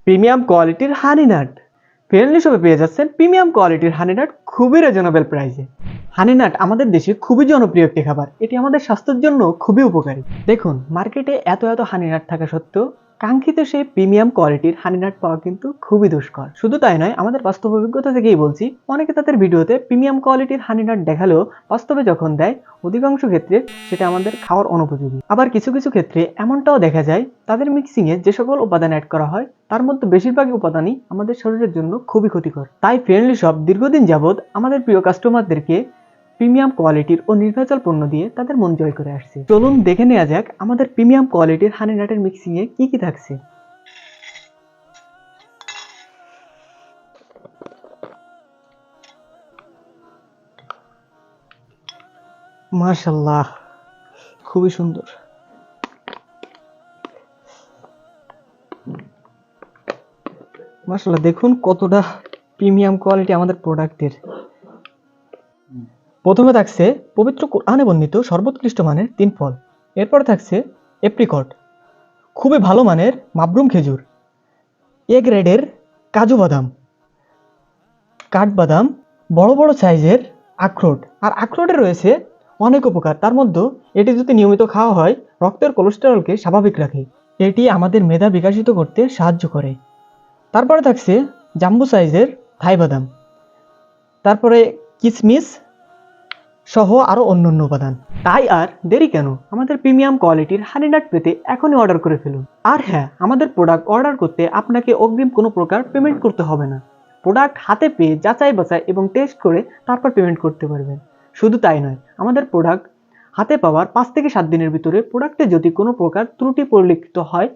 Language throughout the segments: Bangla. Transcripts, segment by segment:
প্রিমিয়াম কোয়ালিটির হানি নাট ফ্রেন্ডলি শপে পেয়ে যাচ্ছেন প্রিমিয়াম কোয়ালিটির হানি নাট খুবই রিজনেবল প্রাইসে। হানি নাট আমাদের দেশে খুবই জনপ্রিয় একটি খাবার, এটি আমাদের স্বাস্থ্যের জন্য খুবই উপকারী। দেখুন, মার্কেটে এত এত হানি নাট থাকা সত্ত্বেও কাঙ্ক্ষিত সেই প্রিমিয়াম কোয়ালিটির হানি নাট পাওয়া কিন্তু খুবই দুষ্কর। শুধু তাই নয়, আমাদের বাস্তব অভিজ্ঞতা থেকেই বলছি, অনেকে তাদের ভিডিওতে প্রিমিয়াম কোয়ালিটির হানি নাট দেখালেও বাস্তবে যখন দেয় অধিকাংশ ক্ষেত্রে সেটা আমাদের খাওয়ার অনুপযোগী। আবার কিছু কিছু ক্ষেত্রে এমনটাও দেখা যায় তাদের মিক্সিংয়ে যে সকল উপাদান অ্যাড করা হয় তার মধ্যে বেশিরভাগই উপাদানই আমাদের শরীরের জন্য খুবই ক্ষতিকর। তাই ফ্রেন্ডলি শপ দীর্ঘদিন যাবৎ আমাদের প্রিয় কাস্টমারদেরকে প্রিমিয়াম কোয়ালিটির ও নির্ভেজাল পণ্য দিয়ে তাদের মন জয় করে আসছে। চলুন দেখে নেওয়া যাক আমাদের প্রিমিয়াম কোয়ালিটির হানি নাটের মিক্সিংয়ে কি কি থাকছে। মাশাআল্লাহ, খুবই সুন্দর। মাশাআল্লাহ, দেখুন কতটা প্রিমিয়াম কোয়ালিটি আমাদের প্রোডাক্টের। প্রথমে থাকছে পবিত্র কোরআনে বর্ণিত সর্বোৎকৃষ্ট মানের 3 ফল। এরপর থাকছে এপ্রিকট, খুবই ভালো মানের মাবরুম খেজুর, এ গ্রেডের কাজু বাদাম, কাঠবাদাম, বড় বড় সাইজের আখরোট। আর আখরোটে রয়েছে অনেক উপকার, তার মধ্যে এটি যদি নিয়মিত খাওয়া হয় রক্তের কোলেস্টেরলকে স্বাভাবিক রাখে। এটি আমাদের মেধা বিকশিত করতে সাহায্য করে। তারপরে থাকছে জাম্বো সাইজের থাই বাদাম, তারপরে কিশমিশ সহ আরো অন্যান্য উপাদান। তাই আর দেরি কেন, আমাদের প্রিমিয়াম কোয়ালিটির হানি নাট পেতে এখনই অর্ডার করে ফেলুন। আর হ্যাঁ, আমাদের প্রোডাক্ট অর্ডার করতে আপনাকে অগ্রিম কোনো প্রকার পেমেন্ট করতে হবে না। প্রোডাক্ট হাতে পেয়ে যাচাই বাছাই এবং টেস্ট করে তারপর পেমেন্ট করতে পারবেন। শুধু তাই নয়, আমাদের প্রোডাক্ট হাতে পাওয়ার 5 থেকে 7 দিনের ভিতরে প্রোডাক্টে যদি কোনো প্রকার ত্রুটি পরিলক্ষিত হয়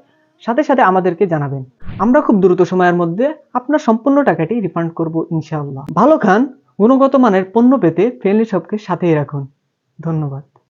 সাথে সাথে আমাদেরকে জানাবেন। আমরা খুব দ্রুত সময়ের মধ্যে আপনার সম্পূর্ণ টাকাটি রিফান্ড করব ইনশাআল্লাহ। ভালো খান, গুণগত মানের পণ্য পেতে ফ্রেন্ডলি শপকে সাথেই রাখুন। ধন্যবাদ।